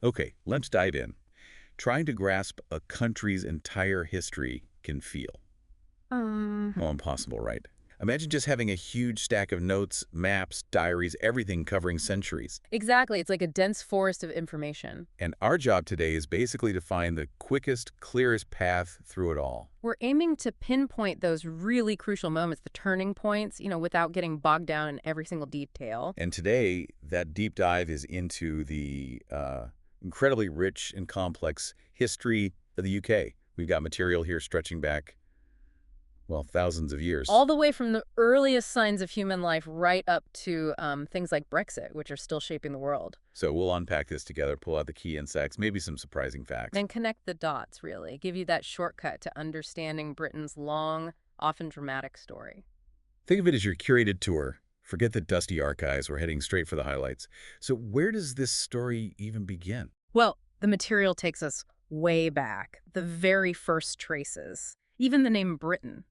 Okay, let's dive in. Trying to grasp a country's entire history can feel, well, impossible, right? Imagine just having a huge stack of notes, maps, diaries, everything covering centuries. Exactly. It's like a dense forest of information. And our job today is basically to find the quickest, clearest path through it all. We're aiming to pinpoint those really crucial moments, the turning points, without getting bogged down in every single detail. And today, that deep dive is into the incredibly rich and complex history of the UK. We've got material here stretching back, well, thousands of years. All the way from the earliest signs of human life right up to things like Brexit, which are still shaping the world. So we'll unpack this together, pull out the key insights, maybe some surprising facts. And connect the dots, really. Give you that shortcut to understanding Britain's long, often dramatic story. Think of it as your curated tour. Forget the dusty archives. We're heading straight for the highlights. So where does this story even begin? Well, the material takes us way back, the very first traces. Even the name Britain.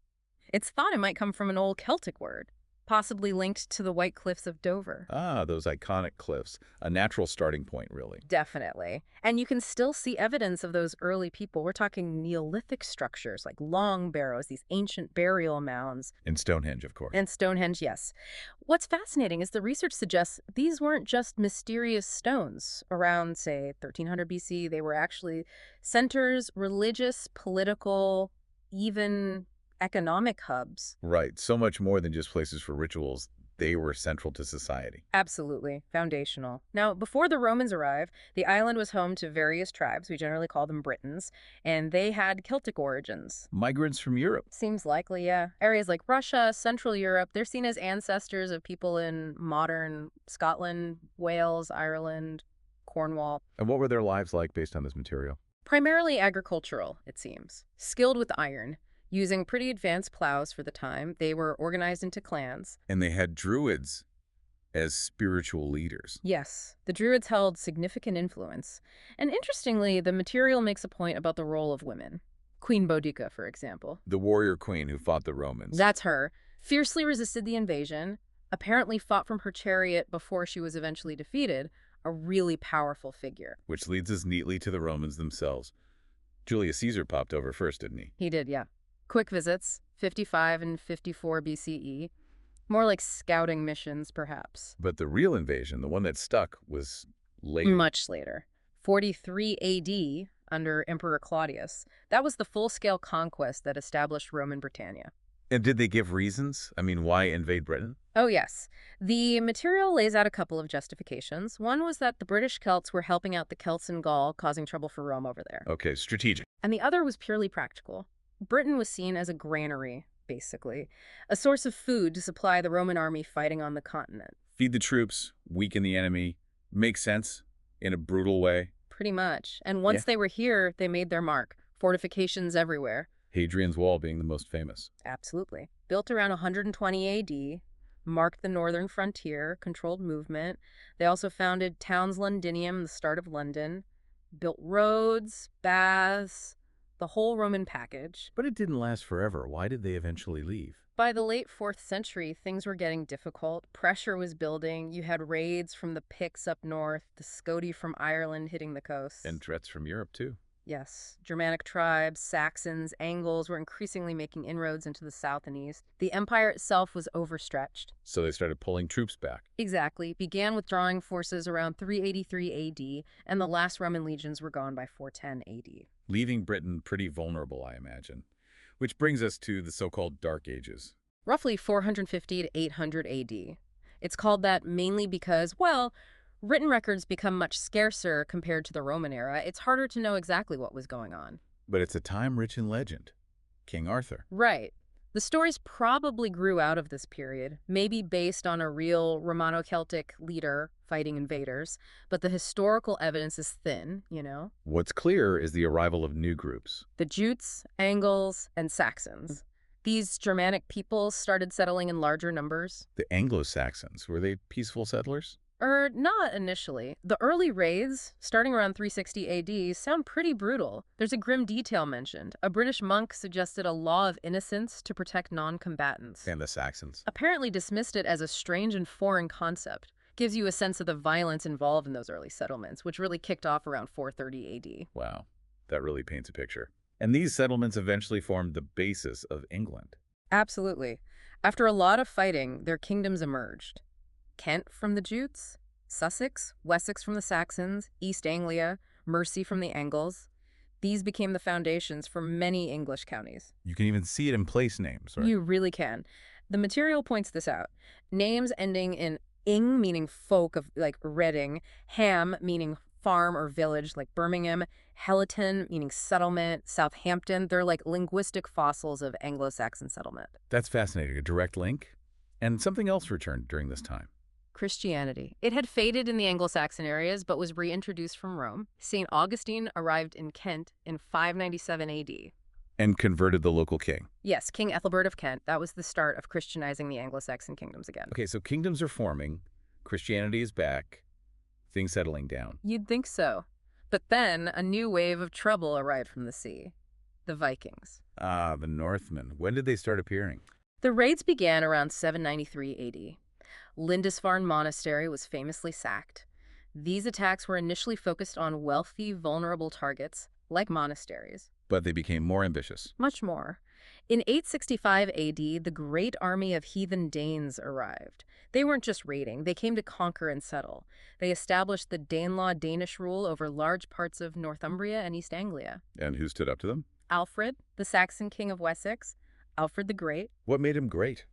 It's thought it might come from an old Celtic word, possibly linked to the White Cliffs of Dover. Ah, those iconic cliffs. A natural starting point, really. Definitely. And you can still see evidence of those early people. We're talking Neolithic structures like long barrows, these ancient burial mounds. And Stonehenge, of course. And Stonehenge, yes. What's fascinating is the research suggests these weren't just mysterious stones. Around, say, 1300 BC, they were actually centers, religious, political, even economic hubs. Right. So much more than just places for rituals. They were central to society. Absolutely. Foundational. Now, before the Romans arrived, the island was home to various tribes. We generally call them Britons, and they had Celtic origins. Migrants from Europe. Seems likely, yeah. Areas like Russia, Central Europe, they're seen as ancestors of people in modern Scotland, Wales, Ireland, Cornwall. And what were their lives like based on this material? Primarily agricultural, it seems. Skilled with iron. Using pretty advanced plows for the time, they were organized into clans. And they had druids as spiritual leaders. Yes, the Druids held significant influence. And interestingly, the material makes a point about the role of women. Queen Boudica, for example. The warrior queen who fought the Romans. That's her. Fiercely resisted the invasion, apparently fought from her chariot before she was eventually defeated, a really powerful figure. Which leads us neatly to the Romans themselves. Julius Caesar popped over first, didn't he? He did, yeah. Quick visits, 55 and 54 BCE. More like scouting missions, perhaps. But the real invasion, the one that stuck, was later. Much later. 43 AD, under Emperor Claudius. That was the full-scale conquest that established Roman Britannia. And did they give reasons? I mean, why invade Britain? Oh, yes. The material lays out a couple of justifications. One was that the British Celts were helping out the Celts in Gaul, causing trouble for Rome over there. Okay, strategic. And the other was purely practical. Britain was seen as a granary, basically, a source of food to supply the Roman army fighting on the continent. Feed the troops, weaken the enemy, make sense in a brutal way. Pretty much. And once they were here, they made their mark. Fortifications everywhere. Hadrian's Wall being the most famous. Absolutely. Built around 120 AD, marked the northern frontier, controlled movement. They also founded Towns Londinium, the start of London, built roads, baths, the whole Roman package. But it didn't last forever. Why did they eventually leave? By the late 4th century, things were getting difficult. Pressure was building. You had raids from the Picts up north, the Scoti from Ireland hitting the coast. And threats from Europe, too. Yes. Germanic tribes, Saxons, Angles were increasingly making inroads into the south and east. The empire itself was overstretched. So they started pulling troops back. Exactly. Began withdrawing forces around 383 AD, and the last Roman legions were gone by 410 AD. Leaving Britain pretty vulnerable, I imagine. Which brings us to the so-called Dark Ages. Roughly 450 to 800 AD. It's called that mainly because, well, written records become much scarcer compared to the Roman era. It's harder to know exactly what was going on. But it's a time rich in legend. King Arthur. Right. The stories probably grew out of this period, maybe based on a real Romano-Celtic leader fighting invaders, but the historical evidence is thin, What's clear is the arrival of new groups. The Jutes, Angles, and Saxons. These Germanic peoples started settling in larger numbers. The Anglo-Saxons, were they peaceful settlers? Not initially. The early raids, starting around 360 AD, sound pretty brutal. There's a grim detail mentioned. A British monk suggested a law of innocence to protect non-combatants. And the Saxons. Apparently dismissed it as a strange and foreign concept. Gives you a sense of the violence involved in those early settlements, which really kicked off around 430 AD. Wow, that really paints a picture. And these settlements eventually formed the basis of England. Absolutely. After a lot of fighting, their kingdoms emerged. Kent from the Jutes, Sussex, Wessex from the Saxons, East Anglia, Mersey from the Angles. These became the foundations for many English counties. You can even see it in place names, right? You really can. The material points this out. Names ending in ing, meaning folk of like Reading, ham, meaning farm or village like Birmingham, Helleton, meaning settlement, Southampton. They're like linguistic fossils of Anglo-Saxon settlement. That's fascinating. A direct link. And something else returned during this time. Christianity. It had faded in the Anglo-Saxon areas, but was reintroduced from Rome. St. Augustine arrived in Kent in 597 AD. And converted the local king. Yes, King Ethelbert of Kent. That was the start of Christianizing the Anglo-Saxon kingdoms again. Okay, so kingdoms are forming, Christianity is back, things settling down. You'd think so. But then a new wave of trouble arrived from the sea. The Vikings. Ah, the Northmen. When did they start appearing? The raids began around 793 AD. Lindisfarne Monastery was famously sacked. These attacks were initially focused on wealthy, vulnerable targets, like monasteries. But they became more ambitious. Much more. In 865 AD, the great army of heathen Danes arrived. They weren't just raiding, they came to conquer and settle. They established the Danelaw Danish rule over large parts of Northumbria and East Anglia. And who stood up to them? Alfred, the Saxon king of Wessex, Alfred the Great. What made him great?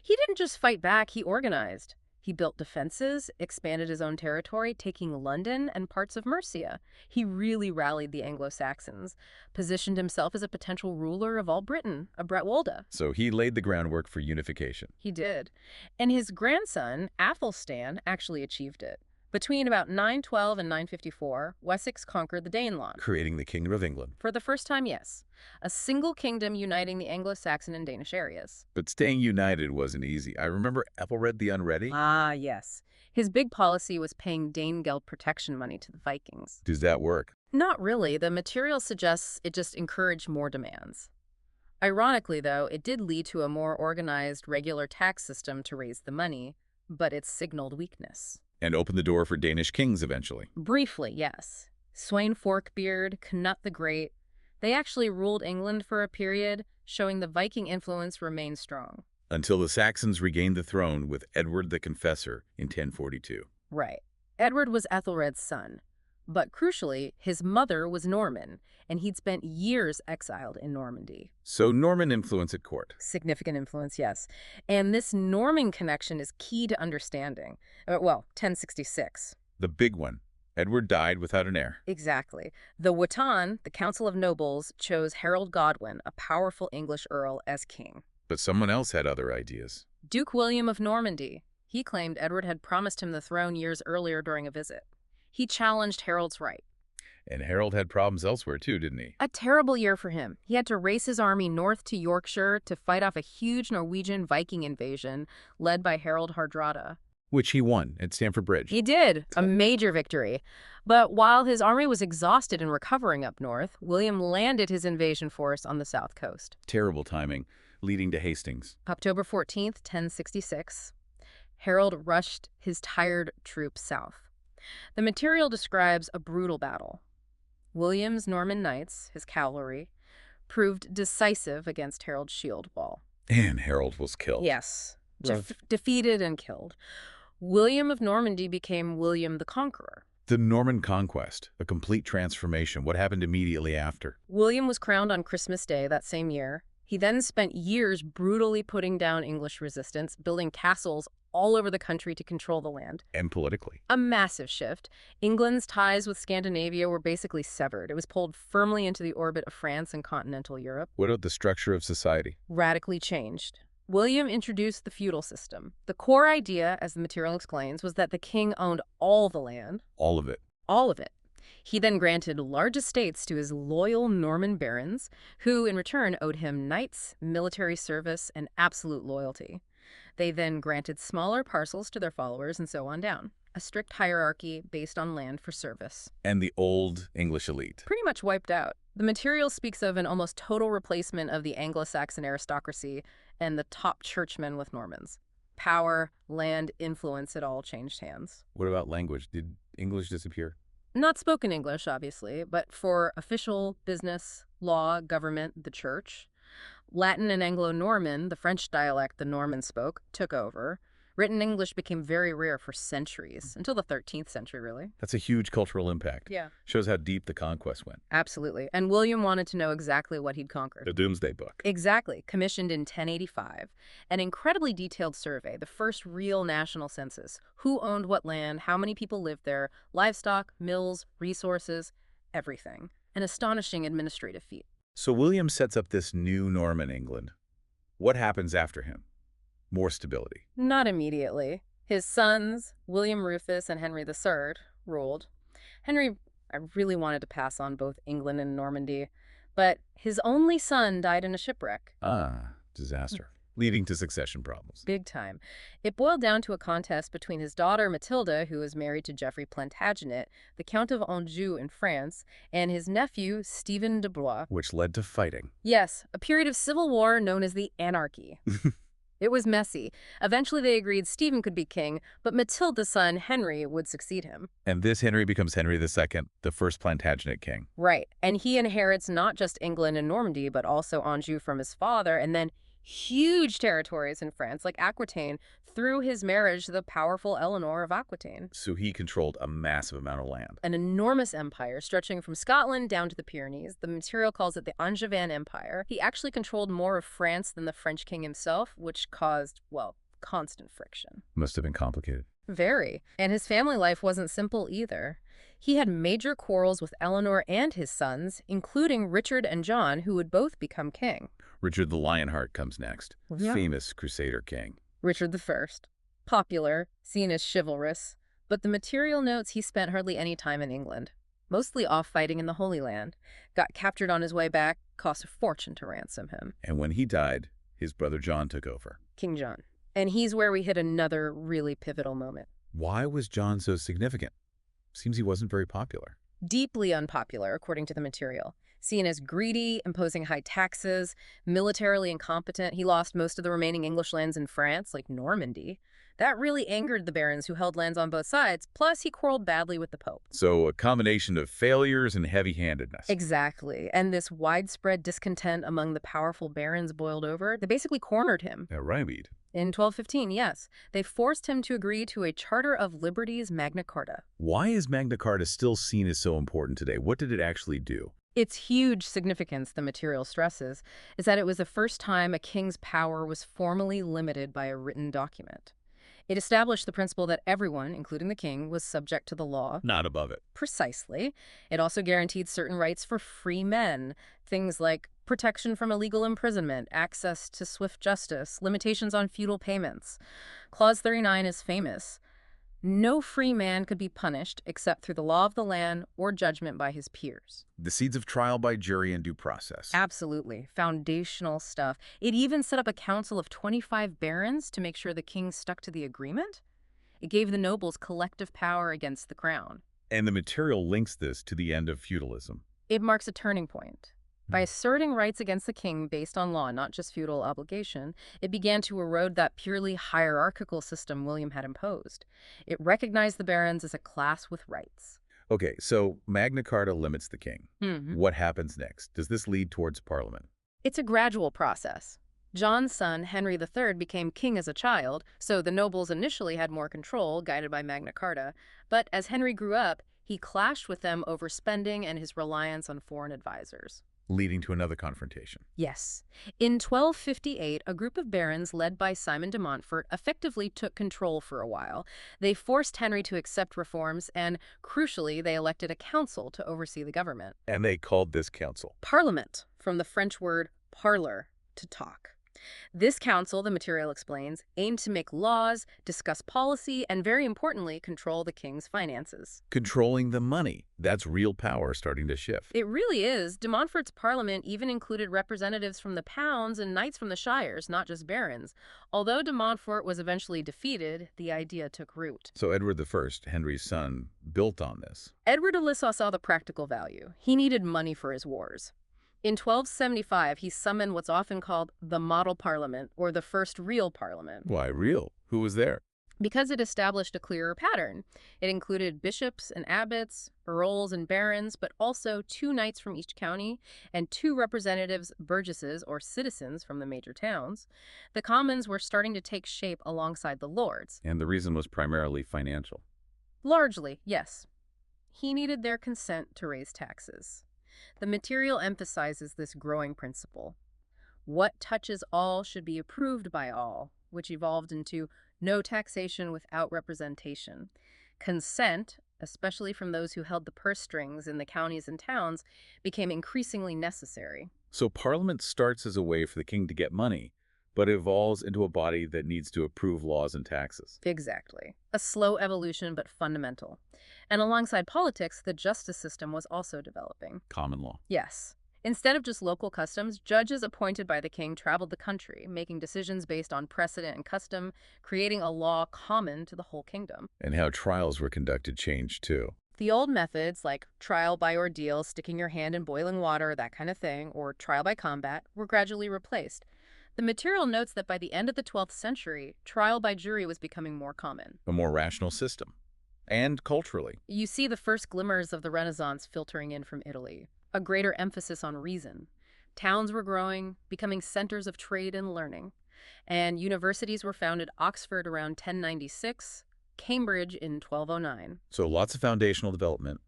He didn't just fight back, he organized. He built defenses, expanded his own territory, taking London and parts of Mercia. He really rallied the Anglo-Saxons, positioned himself as a potential ruler of all Britain, a Bretwalda. So he laid the groundwork for unification. He did. And his grandson, Athelstan, actually achieved it. Between about 912 and 954, Wessex conquered the Danelaw. Creating the Kingdom of England. For the first time, yes. A single kingdom uniting the Anglo-Saxon and Danish areas. But staying united wasn't easy. I remember Ethelred the Unready. Ah, yes. His big policy was paying Danegeld protection money to the Vikings. Does that work? Not really. The material suggests it just encouraged more demands. Ironically, though, it did lead to a more organized, regular tax system to raise the money, but it signaled weakness. And opened the door for Danish kings eventually. Briefly, yes. Sweyn Forkbeard, Canute the Great. They actually ruled England for a period, showing the Viking influence remained strong. Until the Saxons regained the throne with Edward the Confessor in 1042. Right. Edward was Ethelred's son. But crucially, his mother was Norman, and he'd spent years exiled in Normandy. So Norman influence at court. Significant influence, yes. And this Norman connection is key to understanding. 1066. The big one. Edward died without an heir. Exactly. The Witan, the Council of Nobles, chose Harold Godwin, a powerful English earl, as king. But someone else had other ideas. Duke William of Normandy. He claimed Edward had promised him the throne years earlier during a visit. He challenged Harold's right. And Harold had problems elsewhere too, didn't he? A terrible year for him. He had to race his army north to Yorkshire to fight off a huge Norwegian Viking invasion led by Harold Hardrada. Which he won at Stamford Bridge. He did. A major victory. But while his army was exhausted and recovering up north, William landed his invasion force on the south coast. Terrible timing, leading to Hastings. October 14th, 1066. Harold rushed his tired troops south. The material describes a brutal battle. William's Norman knights, his cavalry, proved decisive against Harold's shield wall. And Harold was killed. Yes, defeated and killed. William of Normandy became William the Conqueror. The Norman Conquest, a complete transformation. What happened immediately after? William was crowned on Christmas Day that same year. He then spent years brutally putting down English resistance, building castles all over the country to control the land. And politically. A massive shift. England's ties with Scandinavia were basically severed. It was pulled firmly into the orbit of France and continental Europe. What about the structure of society? Radically changed. William introduced the feudal system. The core idea, as the material explains, was that the king owned all the land. All of it. All of it. He then granted large estates to his loyal Norman barons, who in return owed him knights, military service, and absolute loyalty. They then granted smaller parcels to their followers and so on down. A strict hierarchy based on land for service. And the old English elite. Pretty much wiped out. The material speaks of an almost total replacement of the Anglo-Saxon aristocracy and the top churchmen with Normans. Power, land, influence, it all changed hands. What about language? Did English disappear? Not spoken English, obviously, but for official, business, law, government, the church. Latin and Anglo-Norman, the French dialect the Normans spoke, took over. Written English became very rare for centuries, until the 13th century, really. That's a huge cultural impact. Yeah. Shows how deep the conquest went. Absolutely. And William wanted to know exactly what he'd conquered. The Doomsday Book. Exactly. Commissioned in 1085. An incredibly detailed survey, the first real national census. Who owned what land, how many people lived there, livestock, mills, resources, everything. An astonishing administrative feat. So William sets up this new Norman England. What happens after him? More stability. Not immediately. His sons, William Rufus and Henry III, ruled. Henry really wanted to pass on both England and Normandy, but his only son died in a shipwreck. Disaster. Leading to succession problems. Big time. It boiled down to a contest between his daughter Matilda, who was married to Geoffrey Plantagenet, the Count of Anjou in France, and his nephew Stephen de Blois. Which led to fighting. Yes, a period of civil war known as the Anarchy. It was messy. Eventually they agreed Stephen could be king, but Matilda's son, Henry, would succeed him. And this Henry becomes Henry II, the first Plantagenet king. Right. And he inherits not just England and Normandy, but also Anjou from his father, and then huge territories in France, like Aquitaine, through his marriage to the powerful Eleanor of Aquitaine. So he controlled a massive amount of land. An enormous empire stretching from Scotland down to the Pyrenees. The material calls it the Angevin Empire. He actually controlled more of France than the French king himself, which caused, well, constant friction. Must have been complicated. Very. And his family life wasn't simple either. He had major quarrels with Eleanor and his sons, including Richard and John, who would both become king. Richard the Lionheart comes next. Yeah. Famous Crusader king. Richard I. Popular, seen as chivalrous, but the material notes he spent hardly any time in England. Mostly off fighting in the Holy Land. Got captured on his way back, cost a fortune to ransom him. And when he died, his brother John took over. King John. And he's where we hit another really pivotal moment. Why was John so significant? Seems he wasn't very popular. Deeply unpopular, according to the material. Seen as greedy, imposing high taxes, militarily incompetent, he lost most of the remaining English lands in France, like Normandy. That really angered the barons who held lands on both sides, plus he quarreled badly with the Pope. So a combination of failures and heavy-handedness. Exactly. And this widespread discontent among the powerful barons boiled over. They basically cornered him. Right. In 1215, yes. They forced him to agree to a Charter of Liberties Magna Carta. Why is Magna Carta still seen as so important today? What did it actually do? Its huge significance, the material stresses, is that it was the first time a king's power was formally limited by a written document. It established the principle that everyone, including the king, was subject to the law. Not above it. Precisely. It also guaranteed certain rights for free men, things like protection from illegal imprisonment, access to swift justice, limitations on feudal payments. Clause 39 is famous. No free man could be punished except through the law of the land or judgment by his peers. The seeds of trial by jury and due process. Absolutely. Foundational stuff. It even set up a council of 25 barons to make sure the king stuck to the agreement. It gave the nobles collective power against the crown. And the material links this to the end of feudalism. It marks a turning point. By asserting rights against the king based on law, not just feudal obligation, it began to erode that purely hierarchical system William had imposed. It recognized the barons as a class with rights. Okay, so Magna Carta limits the king. Mm-hmm. What happens next? Does this lead towards Parliament? It's a gradual process. John's son, Henry III, became king as a child, so the nobles initially had more control, guided by Magna Carta. But as Henry grew up, he clashed with them over spending and his reliance on foreign advisors. Leading to another confrontation. Yes. In 1258, a group of barons led by Simon de Montfort effectively took control for a while. They forced Henry to accept reforms and, crucially, they elected a council to oversee the government. And they called this council Parliament, from the French word parler, to talk. This council, the material explains, aimed to make laws, discuss policy, and very importantly, control the king's finances. Controlling the money. That's real power starting to shift. It really is. De Montfort's parliament even included representatives from the pounds and knights from the shires, not just barons. Although de Montfort was eventually defeated, the idea took root. So Edward I, Henry's son, built on this. Edward de Lissa saw the practical value. He needed money for his wars. In 1275, he summoned what's often called the Model Parliament, or the first real parliament. Why real? Who was there? Because it established a clearer pattern. It included bishops and abbots, earls and barons, but also 2 knights from each county and 2 representatives, burgesses or citizens from the major towns. The commons were starting to take shape alongside the lords. And the reason was primarily financial. Largely, yes. He needed their consent to raise taxes. The material emphasizes this growing principle. What touches all should be approved by all, which evolved into no taxation without representation. Consent, especially from those who held the purse strings in the counties and towns, became increasingly necessary. So Parliament starts as a way for the king to get money, but evolves into a body that needs to approve laws and taxes. Exactly. A slow evolution, but fundamental. And alongside politics, the justice system was also developing. Common law. Yes. Instead of just local customs, judges appointed by the king traveled the country, making decisions based on precedent and custom, creating a law common to the whole kingdom. And how trials were conducted changed too. The old methods, like trial by ordeal, sticking your hand in boiling water, that kind of thing, or trial by combat, were gradually replaced. The material notes that by the end of the 12th century, trial by jury was becoming more common. A more rational system. And culturally. You see the first glimmers of the Renaissance filtering in from Italy. A greater emphasis on reason. Towns were growing, becoming centers of trade and learning. And universities were founded: Oxford around 1096, Cambridge in 1209. So lots of foundational development.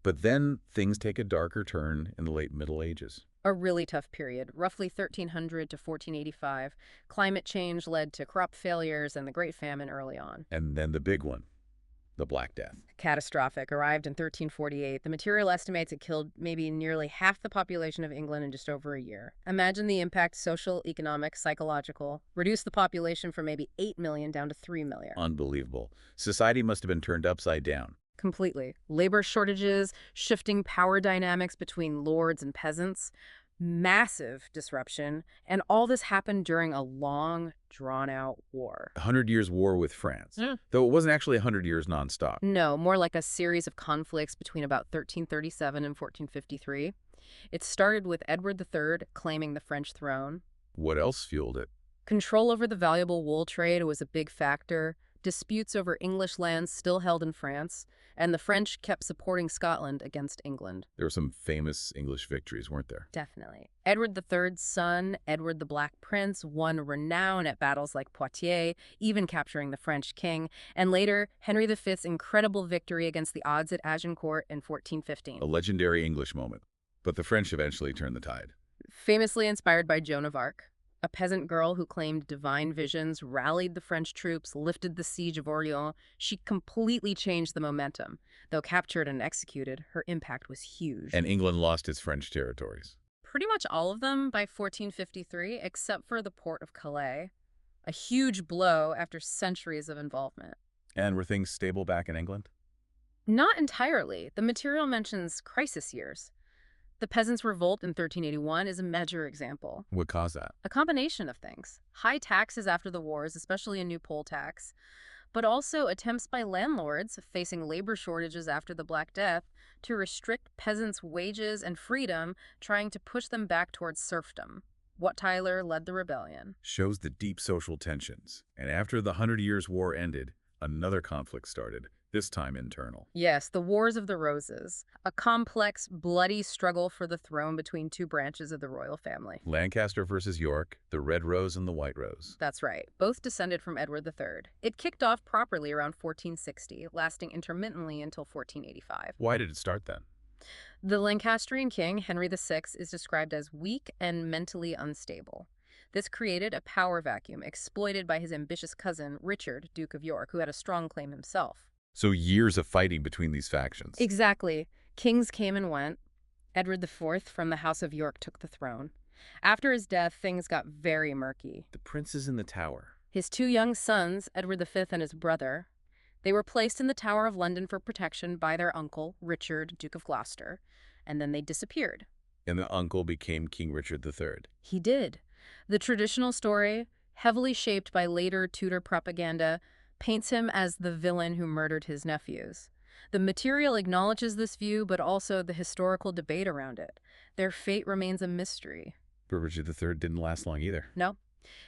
But then things take a darker turn in the late Middle Ages. A really tough period, roughly 1300 to 1485. Climate change led to crop failures and the Great Famine early on. And then the big one, the Black Death. Catastrophic, arrived in 1348. The material estimates it killed maybe nearly half the population of England in just over a year. Imagine the impact: social, economic, psychological. Reduced the population from maybe 8 million down to 3 million. Unbelievable. Society must have been turned upside down. Completely. Labor shortages, shifting power dynamics between lords and peasants, massive disruption, and all this happened during a long, drawn-out war. 100 Years' War with France. Though it wasn't actually 100 years nonstop. No, more like a series of conflicts between about 1337 and 1453. It started with Edward III claiming the French throne. What else fueled it? Control over the valuable wool trade was a big factor. Disputes over English lands still held in France, and the French kept supporting Scotland against England. There were some famous English victories, weren't there? Definitely. Edward III's son, Edward the Black Prince, won renown at battles like Poitiers, even capturing the French king, and later, Henry V's incredible victory against the odds at Agincourt in 1415. A legendary English moment. But the French eventually turned the tide. Famously inspired by Joan of Arc. A peasant girl who claimed divine visions, rallied the French troops, lifted the siege of Orleans. She completely changed the momentum. Though captured and executed, her impact was huge. And England lost its French territories. Pretty much all of them by 1453, except for the port of Calais. A huge blow after centuries of involvement. And were things stable back in England? Not entirely. The material mentions crisis years. The Peasants' Revolt in 1381 is a major example. What caused that? A combination of things. High taxes after the wars, especially a new poll tax, but also attempts by landlords facing labor shortages after the Black Death to restrict peasants' wages and freedom, trying to push them back towards serfdom. Wat Tyler led the rebellion. Shows the deep social tensions. And after the 100 Years' War ended, another conflict started. This time internal. Yes, the Wars of the Roses, a complex, bloody struggle for the throne between 2 branches of the royal family. Lancaster versus York, the Red Rose and the White Rose. That's right, both descended from Edward III. It kicked off properly around 1460, lasting intermittently until 1485. Why did it start then? The Lancastrian king, Henry VI, is described as weak and mentally unstable. This created a power vacuum exploited by his ambitious cousin, Richard, Duke of York, who had a strong claim himself. So years of fighting between these factions. Exactly. Kings came and went. Edward IV from the House of York took the throne. After his death, things got very murky. The princes in the tower. His 2 young sons, Edward V and his brother, they were placed in the Tower of London for protection by their uncle, Richard, Duke of Gloucester, and then they disappeared. And the uncle became King Richard III. He did. The traditional story, heavily shaped by later Tudor propaganda, paints him as the villain who murdered his nephews. The material acknowledges this view, but also the historical debate around it. Their fate remains a mystery. But Richard III didn't last long either. No.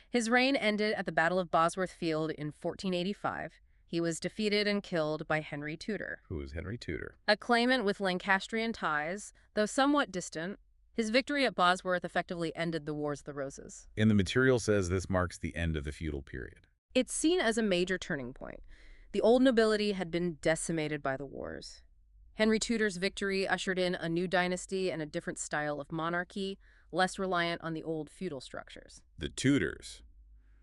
His reign ended at the Battle of Bosworth Field in 1485. He was defeated and killed by Henry Tudor. Who was Henry Tudor? A claimant with Lancastrian ties, though somewhat distant. His victory at Bosworth effectively ended the Wars of the Roses. And the material says this marks the end of the feudal period. It's seen as a major turning point. The old nobility had been decimated by the wars. Henry Tudor's victory ushered in a new dynasty and a different style of monarchy, less reliant on the old feudal structures. The Tudors,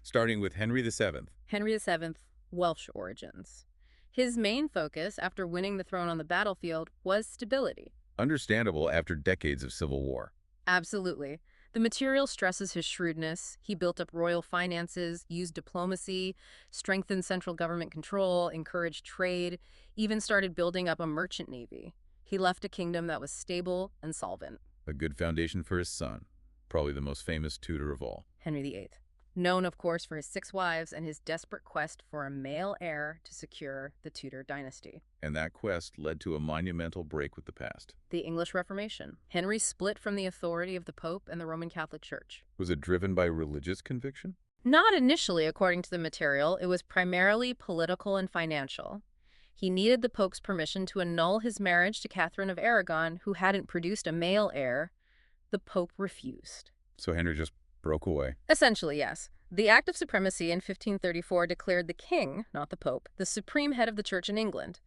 starting with Henry VII. Henry VII, Welsh origins. His main focus after winning the throne on the battlefield was stability. Understandable after decades of civil war. Absolutely. The material stresses his shrewdness. He built up royal finances, used diplomacy, strengthened central government control, encouraged trade, even started building up a merchant navy. He left a kingdom that was stable and solvent. A good foundation for his son, probably the most famous Tudor of all. Henry VIII. Known, of course, for his 6 wives and his desperate quest for a male heir to secure the Tudor dynasty. And that quest led to a monumental break with the past. The English Reformation. Henry split from the authority of the Pope and the Roman Catholic Church. Was it driven by religious conviction? Not initially, according to the material. It was primarily political and financial. He needed the Pope's permission to annul his marriage to Catherine of Aragon, who hadn't produced a male heir. The Pope refused. So Henry just broke away. Essentially, yes. The Act of Supremacy in 1534 declared the king, not the Pope, the supreme head of the church in England.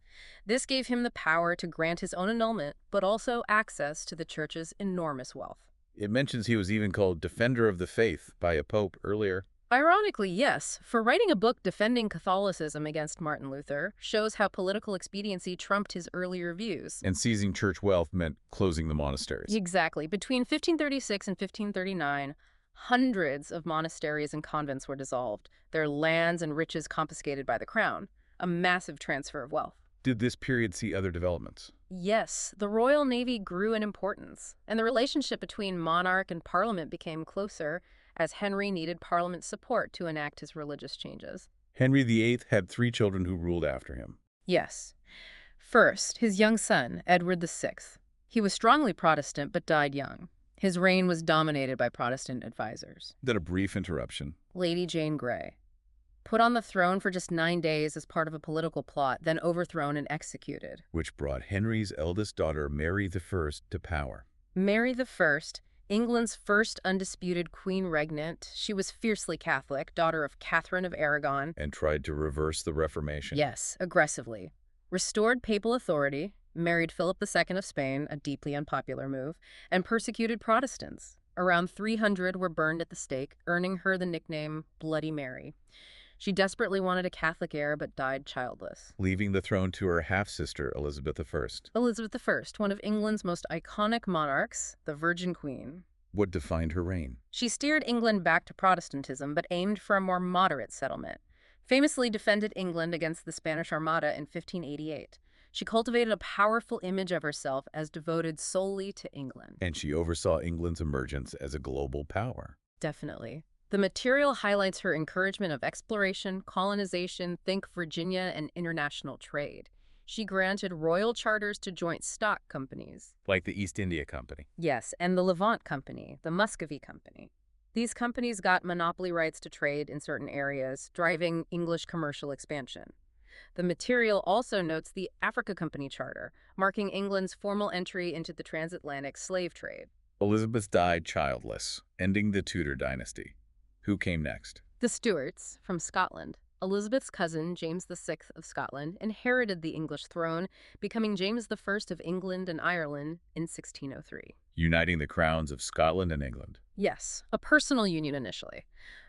This gave him the power to grant his own annulment, but also access to the church's enormous wealth. It mentions he was even called Defender of the Faith by a pope earlier. Ironically, yes, for writing a book defending Catholicism against Martin Luther shows how political expediency trumped his earlier views. And seizing church wealth meant closing the monasteries. Exactly. Between 1536 and 1539, hundreds of monasteries and convents were dissolved, their lands and riches confiscated by the crown, a massive transfer of wealth. Did this period see other developments? Yes, the Royal Navy grew in importance, and the relationship between monarch and parliament became closer as Henry needed parliament's support to enact his religious changes. Henry VIII had 3 children who ruled after him. Yes. First, his young son, Edward VI. He was strongly Protestant but died young. His reign was dominated by Protestant advisors. Then a brief interruption. Lady Jane Grey. Put on the throne for just 9 days as part of a political plot, then overthrown and executed. Which brought Henry's eldest daughter, Mary I, to power. Mary I, England's first undisputed queen regnant. She was fiercely Catholic, daughter of Catherine of Aragon. And tried to reverse the Reformation. Yes, aggressively. Restored papal authority, married Philip II of Spain, a deeply unpopular move, and persecuted Protestants. Around 300 were burned at the stake, earning her the nickname Bloody Mary. She desperately wanted a Catholic heir but died childless. Leaving the throne to her half-sister, Elizabeth I. Elizabeth I, one of England's most iconic monarchs, the Virgin Queen. What defined her reign? She steered England back to Protestantism but aimed for a more moderate settlement. Famously defended England against the Spanish Armada in 1588. She cultivated a powerful image of herself as devoted solely to England. And she oversaw England's emergence as a global power. Definitely. The material highlights her encouragement of exploration, colonization, think Virginia, and international trade. She granted royal charters to joint stock companies. Like the East India Company. Yes, and the Levant Company, the Muscovy Company. These companies got monopoly rights to trade in certain areas, driving English commercial expansion. The material also notes the Africa Company Charter, marking England's formal entry into the transatlantic slave trade. Elizabeth died childless, ending the Tudor dynasty. Who came next? The Stuarts, from Scotland. Elizabeth's cousin, James VI of Scotland, inherited the English throne, becoming James I of England and Ireland in 1603. Uniting the crowns of Scotland and England. Yes, a personal union initially.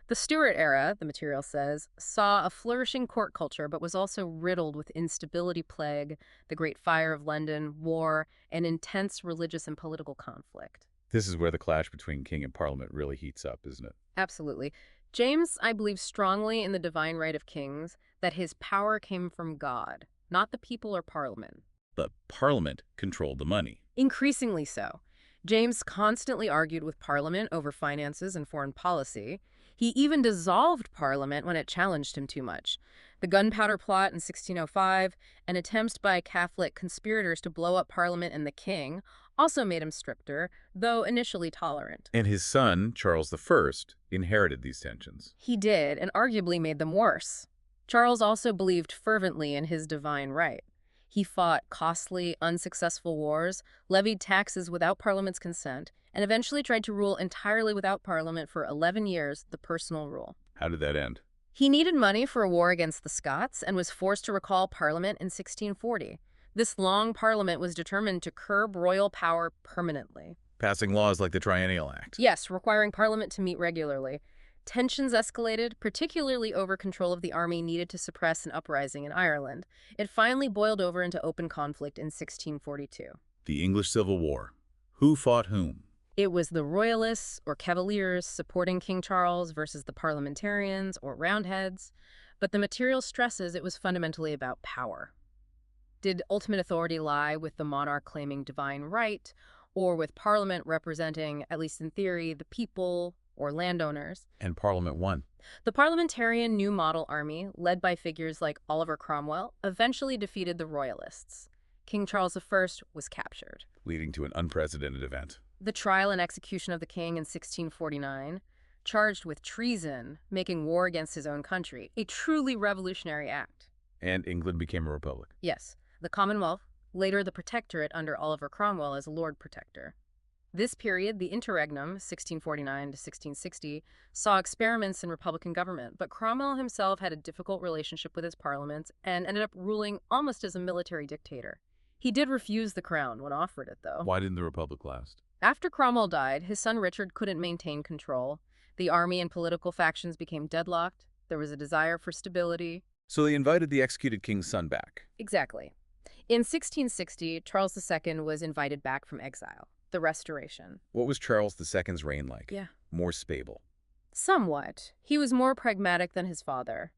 The Stuart era, the material says, saw a flourishing court culture but was also riddled with instability plague, the Great Fire of London, war, and intense religious and political conflict. This is where the clash between king and parliament really heats up, isn't it? Absolutely. James, I believe strongly in the divine right of kings, that his power came from God, not the people or parliament. But parliament controlled the money. Increasingly so. James constantly argued with parliament over finances and foreign policy. He even dissolved parliament when it challenged him too much. The Gunpowder Plot in 1605, and attempts by Catholic conspirators to blow up parliament and the king, also made him stricter, though initially tolerant. And his son, Charles I, inherited these tensions. He did, and arguably made them worse. Charles also believed fervently in his divine right. He fought costly, unsuccessful wars, levied taxes without Parliament's consent, and eventually tried to rule entirely without Parliament for 11 years, the personal rule. How did that end? He needed money for a war against the Scots and was forced to recall Parliament in 1640. This long Parliament was determined to curb royal power permanently. Passing laws like the Triennial Act. Yes, requiring Parliament to meet regularly. Tensions escalated, particularly over control of the army needed to suppress an uprising in Ireland. It finally boiled over into open conflict in 1642. The English Civil War. Who fought whom? It was the Royalists, or Cavaliers, supporting King Charles versus the Parliamentarians, or Roundheads. But the material stresses it was fundamentally about power. Did ultimate authority lie with the monarch claiming divine right, or with Parliament representing, at least in theory, the people or landowners? And Parliament won. The parliamentarian New Model Army, led by figures like Oliver Cromwell, eventually defeated the Royalists. King Charles I was captured, leading to an unprecedented event. The trial and execution of the king in 1649, charged with treason, making war against his own country, a truly revolutionary act. And England became a republic. Yes, the Commonwealth, later the Protectorate under Oliver Cromwell as Lord Protector. This period, the interregnum, 1649 to 1660, saw experiments in republican government, but Cromwell himself had a difficult relationship with his parliament and ended up ruling almost as a military dictator. He did refuse the crown when offered it, though. Why didn't the republic last? After Cromwell died, his son Richard couldn't maintain control. The army and political factions became deadlocked. There was a desire for stability. So they invited the executed king's son back. Exactly. In 1660, Charles II was invited back from exile. The Restoration. What was Charles II's reign like? Yeah. More stable. Somewhat. He was more pragmatic than his father.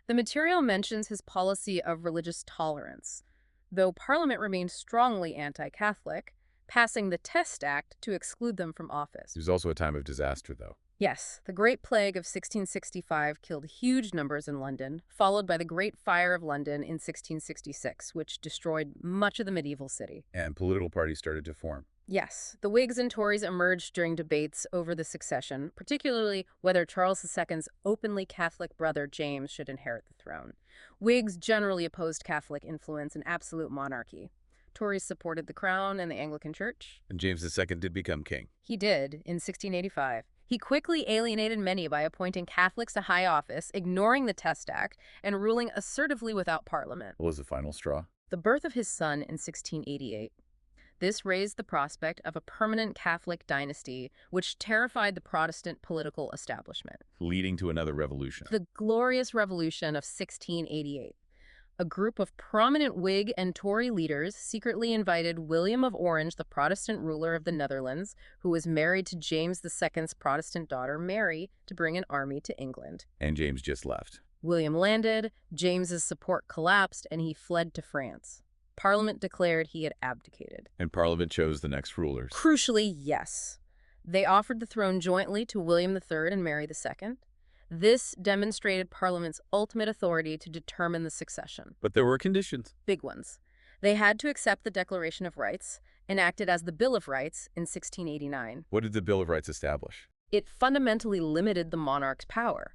The material mentions his policy of religious tolerance, though Parliament remained strongly anti-Catholic, passing the Test Act to exclude them from office. It was also a time of disaster, though. Yes, the Great Plague of 1665 killed huge numbers in London, followed by the Great Fire of London in 1666, which destroyed much of the medieval city. And political parties started to form. Yes, the Whigs and Tories emerged during debates over the succession, particularly whether Charles II's openly Catholic brother James should inherit the throne. Whigs generally opposed Catholic influence and absolute monarchy. Tories supported the crown and the Anglican Church. And James II did become king. He did, in 1685. He quickly alienated many by appointing Catholics to high office, ignoring the Test Act, and ruling assertively without Parliament. What was the final straw? The birth of his son in 1688. This raised the prospect of a permanent Catholic dynasty, which terrified the Protestant political establishment. Leading to another revolution. The Glorious Revolution of 1688. A group of prominent Whig and Tory leaders secretly invited William of Orange, the Protestant ruler of the Netherlands, who was married to James II's Protestant daughter, Mary, to bring an army to England. And James just left. William landed, James's support collapsed, and he fled to France. Parliament declared he had abdicated. And Parliament chose the next rulers. Crucially, yes. They offered the throne jointly to William III and Mary II. This demonstrated Parliament's ultimate authority to determine the succession. But there were conditions. Big ones. They had to accept the Declaration of Rights, enacted as the Bill of Rights in 1689. What did the Bill of Rights establish? It fundamentally limited the monarch's power.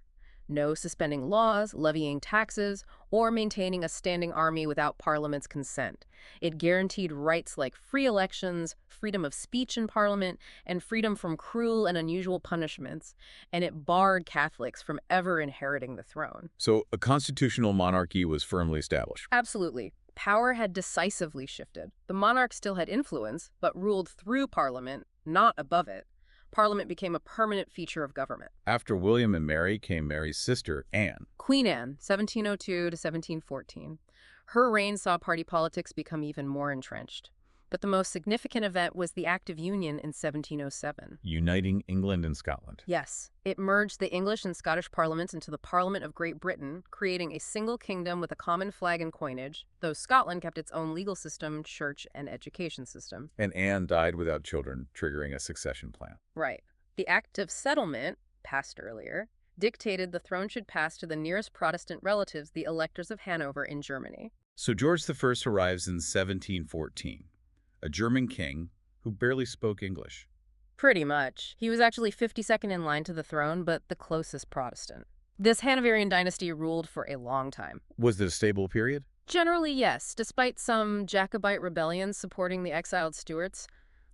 No suspending laws, levying taxes, or maintaining a standing army without Parliament's consent. It guaranteed rights like free elections, freedom of speech in Parliament, and freedom from cruel and unusual punishments, and it barred Catholics from ever inheriting the throne. So a constitutional monarchy was firmly established. Absolutely. Power had decisively shifted. The monarch still had influence, but ruled through Parliament, not above it. Parliament became a permanent feature of government. After William and Mary came Mary's sister, Anne. Queen Anne, 1702 to 1714. Her reign saw party politics become even more entrenched. But the most significant event was the Act of Union in 1707. Uniting England and Scotland. Yes, it merged the English and Scottish parliaments into the Parliament of Great Britain, creating a single kingdom with a common flag and coinage, though Scotland kept its own legal system, church, and education system. And Anne died without children, triggering a succession plan. Right. The Act of Settlement, passed earlier, dictated the throne should pass to the nearest Protestant relatives, the electors of Hanover in Germany. So George I arrives in 1714. A German king who barely spoke English. Pretty much. He was actually 52nd in line to the throne, but the closest Protestant. This Hanoverian dynasty ruled for a long time. Was it a stable period? Generally, yes. Despite some Jacobite rebellions supporting the exiled Stuarts,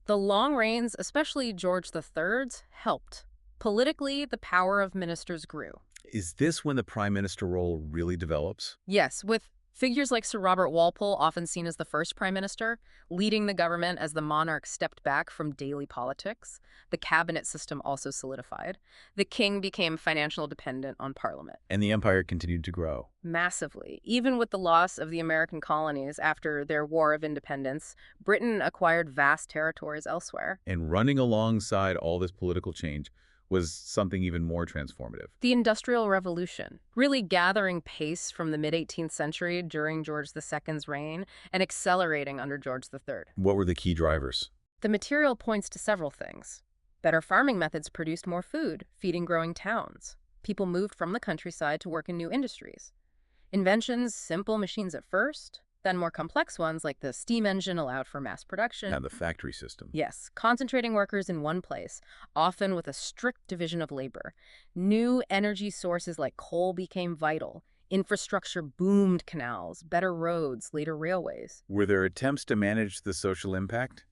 the long reigns, especially George III's, helped. Politically, the power of ministers grew. Is this when the prime minister role really develops? Yes, with figures like Sir Robert Walpole, often seen as the first prime minister, leading the government as the monarch stepped back from daily politics. The cabinet system also solidified. The king became financially dependent on parliament. And the empire continued to grow. Massively. Even with the loss of the American colonies after their War of Independence, Britain acquired vast territories elsewhere. And running alongside all this political change was something even more transformative. The Industrial Revolution, really gathering pace from the mid-18th century during George II's reign and accelerating under George III. What were the key drivers? The material points to several things. Better farming methods produced more food, feeding growing towns. People moved from the countryside to work in new industries. Inventions, simple machines at first, then more complex ones like the steam engine allowed for mass production. And the factory system. Yes, concentrating workers in one place, often with a strict division of labor. New energy sources like coal became vital. Infrastructure boomed: canals, better roads, later railways. Were there attempts to manage the social impact?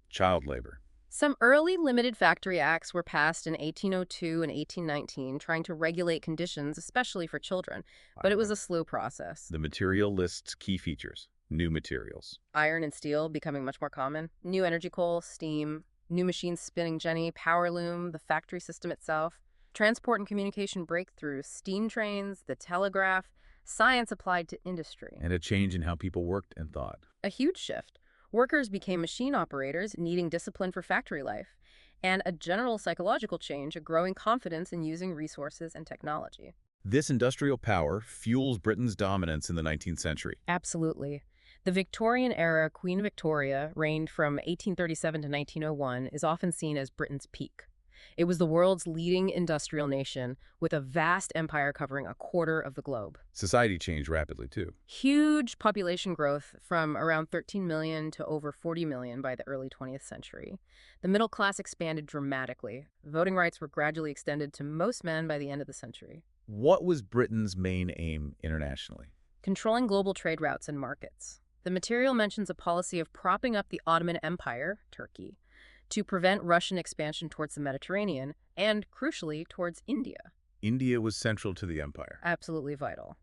Child labor. Some early limited factory acts were passed in 1802 and 1819, trying to regulate conditions, especially for children, but it was a slow process. The material lists key features. New materials. Iron and steel becoming much more common. New energy coal, steam, new machines spinning jenny, power loom, the factory system itself. Transport and communication breakthroughs, steam trains, the telegraph, science applied to industry. And a change in how people worked and thought. A huge shift. Workers became machine operators, needing discipline for factory life, and a general psychological change, a growing confidence in using resources and technology. This industrial power fuels Britain's dominance in the 19th century. Absolutely. The Victorian era Queen Victoria reigned from 1837 to 1901 is often seen as Britain's peak. It was the world's leading industrial nation, with a vast empire covering a quarter of the globe. Society changed rapidly, too. Huge population growth from around 13 million to over 40 million by the early 20th century. The middle class expanded dramatically. Voting rights were gradually extended to most men by the end of the century. What was Britain's main aim internationally? Controlling global trade routes and markets. The material mentions a policy of propping up the Ottoman Empire, Turkey, to prevent Russian expansion towards the Mediterranean and, crucially, towards India. India was central to the empire. Absolutely vital.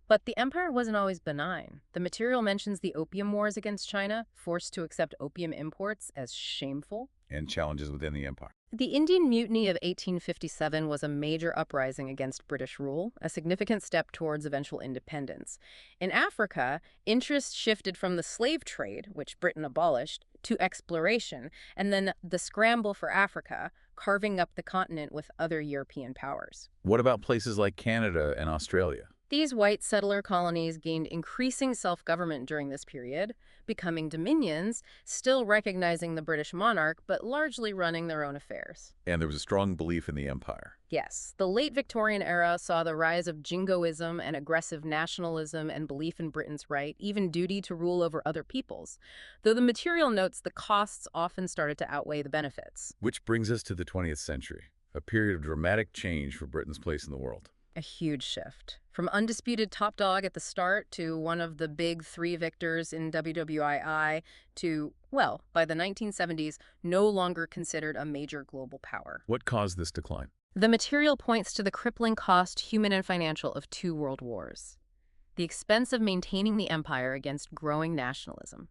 But the empire wasn't always benign. The material mentions the Opium Wars against China, forced to accept opium imports as shameful. And challenges within the empire. The Indian Mutiny of 1857 was a major uprising against British rule, a significant step towards eventual independence. In Africa, interest shifted from the slave trade, which Britain abolished, to exploration, and then the scramble for Africa, carving up the continent with other European powers. What about places like Canada and Australia? These white settler colonies gained increasing self-government during this period, becoming dominions, still recognizing the British monarch, but largely running their own affairs. And there was a strong belief in the empire. Yes, the late Victorian era saw the rise of jingoism and aggressive nationalism and belief in Britain's right, even duty to rule over other peoples. Though the material notes the costs often started to outweigh the benefits. Which brings us to the 20th century, a period of dramatic change for Britain's place in the world. A huge shift. From undisputed top dog at the start to one of the big three victors in WWII to, well, by the 1970s, no longer considered a major global power. What caused this decline? The material points to the crippling cost, human and financial, of 2 world wars. The expense of maintaining the empire against growing nationalism.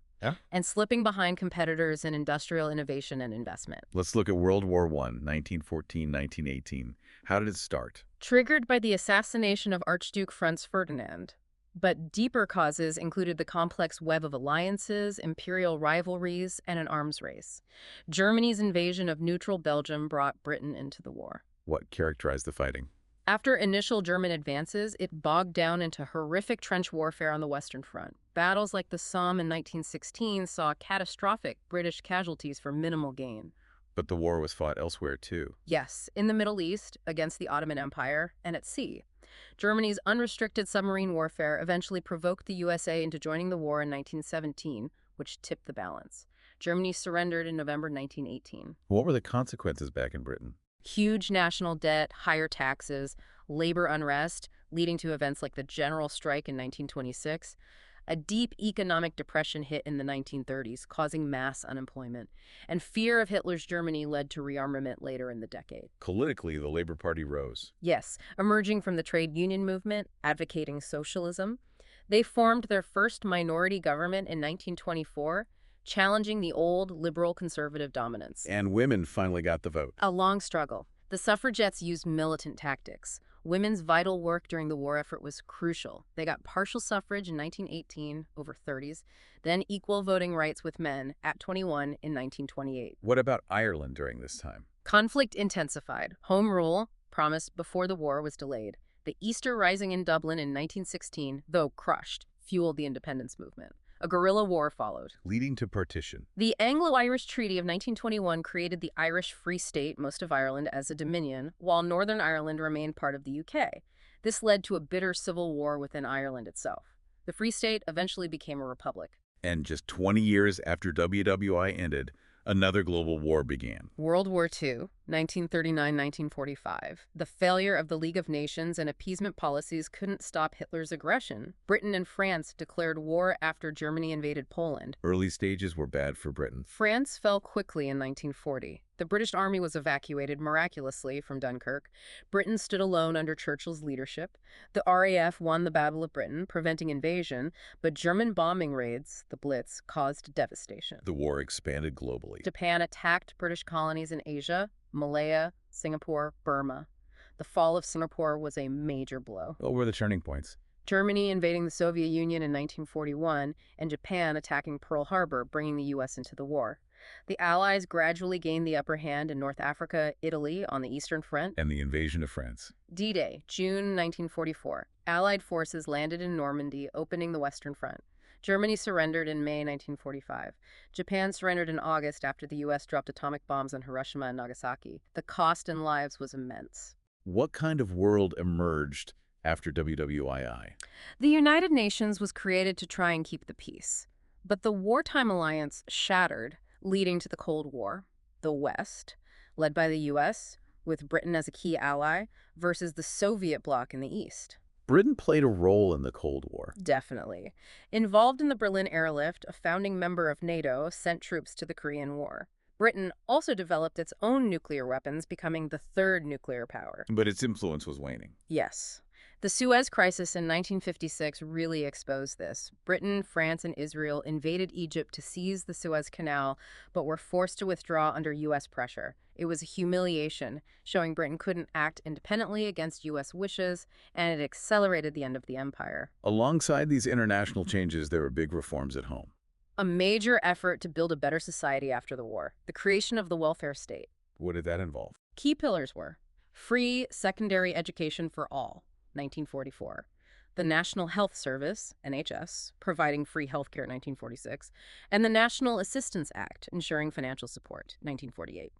And slipping behind competitors in industrial innovation and investment. Let's look at World War I, 1914-1918. How did it start? Triggered by the assassination of Archduke Franz Ferdinand. But deeper causes included the complex web of alliances, imperial rivalries, and an arms race. Germany's invasion of neutral Belgium brought Britain into the war. What characterized the fighting? After initial German advances, it bogged down into horrific trench warfare on the Western Front. Battles like the Somme in 1916 saw catastrophic British casualties for minimal gain. But the war was fought elsewhere, too. Yes, in the Middle East, against the Ottoman Empire, and at sea. Germany's unrestricted submarine warfare eventually provoked the USA into joining the war in 1917, which tipped the balance. Germany surrendered in November 1918. What were the consequences back in Britain? Huge national debt, higher taxes, labor unrest, leading to events like the General Strike in 1926. A deep economic depression hit in the 1930s, causing mass unemployment. And fear of Hitler's Germany led to rearmament later in the decade. Politically, the Labour Party rose. Yes, emerging from the trade union movement, advocating socialism. They formed their first minority government in 1924, challenging the old liberal conservative dominance. And women finally got the vote. A long struggle. The suffragettes used militant tactics. Women's vital work during the war effort was crucial. They got partial suffrage in 1918, over 30s, then equal voting rights with men at 21 in 1928. What about Ireland during this time? Conflict intensified. Home rule, promised before the war, was delayed. The Easter Rising in Dublin in 1916, though crushed, fueled the independence movement. A guerrilla war followed, leading to partition. The Anglo-Irish Treaty of 1921 created the Irish Free State, most of Ireland, as a dominion, while Northern Ireland remained part of the UK. This led to a bitter civil war within Ireland itself. The Free State eventually became a republic. And just 20 years after WWI ended, another global war began. World War II, 1939-1945. The failure of the League of Nations and appeasement policies couldn't stop Hitler's aggression. Britain and France declared war after Germany invaded Poland. Early stages were bad for Britain. France fell quickly in 1940. The British army was evacuated miraculously from Dunkirk. Britain stood alone under Churchill's leadership. The RAF won the Battle of Britain, preventing invasion, but German bombing raids, the Blitz, caused devastation. The war expanded globally. Japan attacked British colonies in Asia, Malaya, Singapore, Burma. The fall of Singapore was a major blow. What were the turning points? Germany invading the Soviet Union in 1941, and Japan attacking Pearl Harbor, bringing the U.S. into the war. The Allies gradually gained the upper hand in North Africa, Italy on the Eastern Front. And the invasion of France. D-Day, June 1944. Allied forces landed in Normandy, opening the Western Front. Germany surrendered in May 1945. Japan surrendered in August after the U.S. dropped atomic bombs on Hiroshima and Nagasaki. The cost in lives was immense. What kind of world emerged after WWII? The United Nations was created to try and keep the peace. But the wartime alliance shattered, leading to the Cold War. The West, led by the U.S., with Britain as a key ally, versus the Soviet bloc in the East. Britain played a role in the Cold War. Definitely. Involved in the Berlin airlift, a founding member of NATO sent troops to the Korean War. Britain also developed its own nuclear weapons, becoming the third nuclear power. But its influence was waning. Yes. The Suez Crisis in 1956 really exposed this. Britain, France, and Israel invaded Egypt to seize the Suez Canal, but were forced to withdraw under U.S. pressure. It was a humiliation, showing Britain couldn't act independently against U.S. wishes, and it accelerated the end of the empire. Alongside these international changes, there were big reforms at home. A major effort to build a better society after the war, the creation of the welfare state. What did that involve? Key pillars were free secondary education for all, 1944. The National Health Service, NHS, providing free health care, 1946. And the National Assistance Act, ensuring financial support, 1948.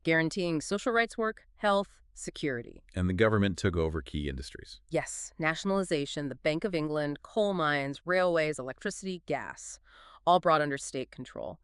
Guaranteeing social rights work, health, security. And the government took over key industries. Yes, nationalization, the Bank of England, coal mines, railways, electricity, gas, all brought under state control.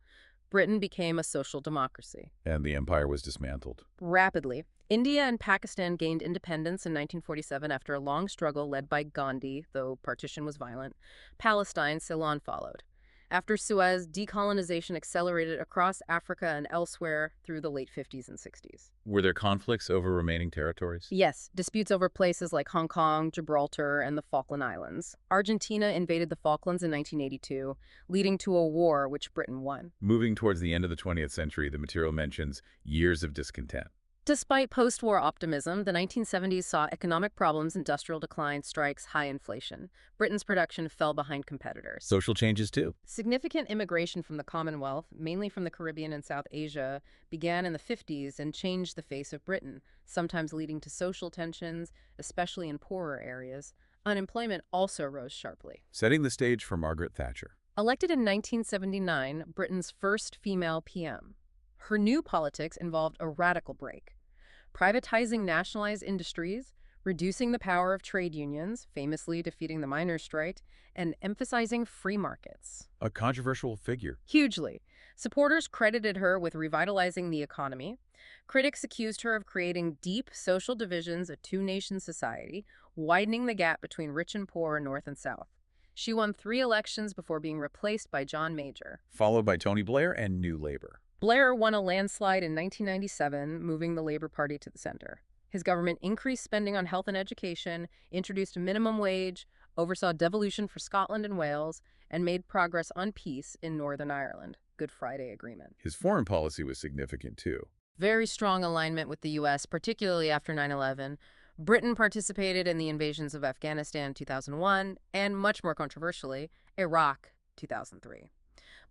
Britain became a social democracy. And the empire was dismantled. Rapidly. India and Pakistan gained independence in 1947 after a long struggle led by Gandhi, though partition was violent. Palestine, Ceylon followed. After Suez, decolonization accelerated across Africa and elsewhere through the late 50s and 60s. Were there conflicts over remaining territories? Yes, disputes over places like Hong Kong, Gibraltar, and the Falkland Islands. Argentina invaded the Falklands in 1982, leading to a war which Britain won. Moving towards the end of the 20th century, the material mentions years of discontent. Despite post-war optimism, the 1970s saw economic problems, industrial decline, strikes, high inflation. Britain's production fell behind competitors. Social changes, too. Significant immigration from the Commonwealth, mainly from the Caribbean and South Asia, began in the 50s and changed the face of Britain, sometimes leading to social tensions, especially in poorer areas. Unemployment also rose sharply. Setting the stage for Margaret Thatcher. Elected in 1979, Britain's first female PM. Her new politics involved a radical break. Privatizing nationalized industries, reducing the power of trade unions, famously defeating the miners' strike, and emphasizing free markets. A controversial figure. Hugely. Supporters credited her with revitalizing the economy. Critics accused her of creating deep social divisions, a two-nation society, widening the gap between rich and poor, North and South. She won 3 elections before being replaced by John Major, followed by Tony Blair and New Labour. Blair won a landslide in 1997, moving the Labour Party to the center. His government increased spending on health and education, introduced a minimum wage, oversaw devolution for Scotland and Wales, and made progress on peace in Northern Ireland. Good Friday Agreement. His foreign policy was significant, too. Very strong alignment with the U.S., particularly after 9/11. Britain participated in the invasions of Afghanistan 2001, and much more controversially, Iraq 2003.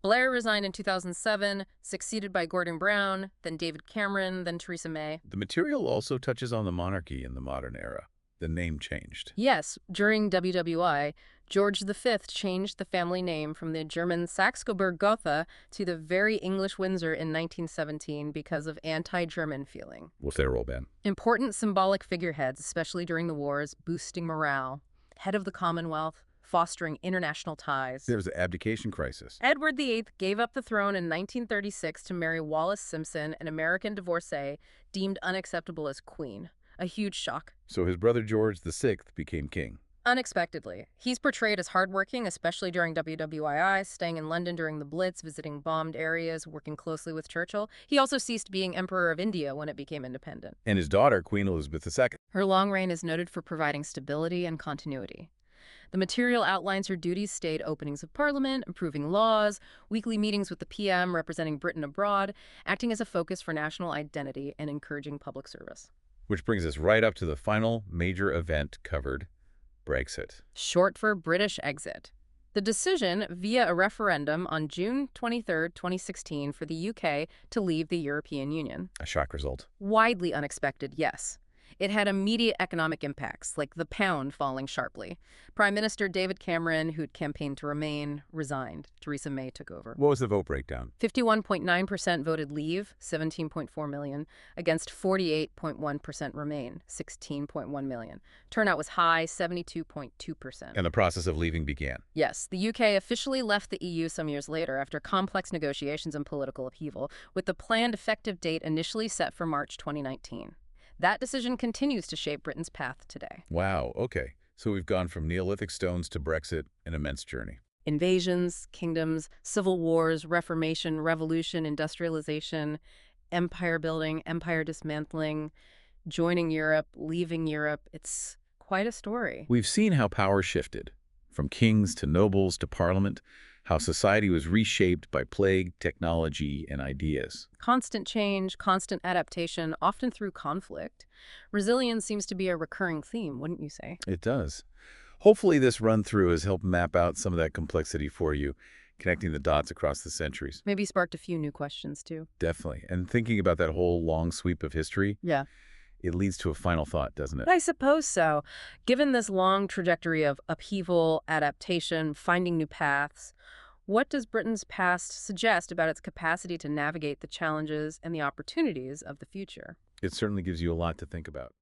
Blair resigned in 2007, succeeded by Gordon Brown, then David Cameron, then Theresa May. The material also touches on the monarchy in the modern era. The name changed. Yes, during WWI, George V changed the family name from the German Saxe-Coburg-Gotha to the very English Windsor in 1917 because of anti-German feeling. What's their role been? Important symbolic figureheads, especially during the wars, boosting morale. Head of the Commonwealth, fostering international ties. There was an abdication crisis. Edward VIII gave up the throne in 1936 to marry Wallis Simpson, an American divorcee deemed unacceptable as queen. A huge shock. So his brother George VI became king. Unexpectedly. He's portrayed as hardworking, especially during WWII, staying in London during the Blitz, visiting bombed areas, working closely with Churchill. He also ceased being Emperor of India when it became independent. And his daughter, Queen Elizabeth II. Her long reign is noted for providing stability and continuity. The material outlines her duties stayed openings of Parliament, approving laws, weekly meetings with the PM representing Britain abroad, acting as a focus for national identity and encouraging public service. Which brings us right up to the final major event covered, Brexit. Short for British exit. The decision via a referendum on June 23, 2016 for the UK to leave the European Union. A shock result. Widely unexpected, yes. It had immediate economic impacts, like the pound falling sharply. Prime Minister David Cameron, who'd campaigned to remain, resigned. Theresa May took over. What was the vote breakdown? 51.9% voted leave, 17.4 million, against 48.1% remain, 16.1 million. Turnout was high, 72.2%. And the process of leaving began. Yes, the UK officially left the EU some years later after complex negotiations and political upheaval, with the planned effective date initially set for March 2019. That decision continues to shape Britain's path today. Wow, okay. So we've gone from Neolithic stones to Brexit, an immense journey. Invasions, kingdoms, civil wars, reformation, revolution, industrialization, empire building, empire dismantling, joining Europe, leaving Europe. It's quite a story. We've seen how power shifted, from kings to nobles to parliament, how society was reshaped by plague, technology, and ideas. Constant change, constant adaptation, often through conflict. Resilience seems to be a recurring theme, wouldn't you say? It does. Hopefully this run-through has helped map out some of that complexity for you, connecting the dots across the centuries. Maybe sparked a few new questions, too. Definitely. And thinking about that whole long sweep of history, Yeah. it leads to a final thought, doesn't it? I suppose so. Given this long trajectory of upheaval, adaptation, finding new paths, what does Britain's past suggest about its capacity to navigate the challenges and the opportunities of the future? It certainly gives you a lot to think about.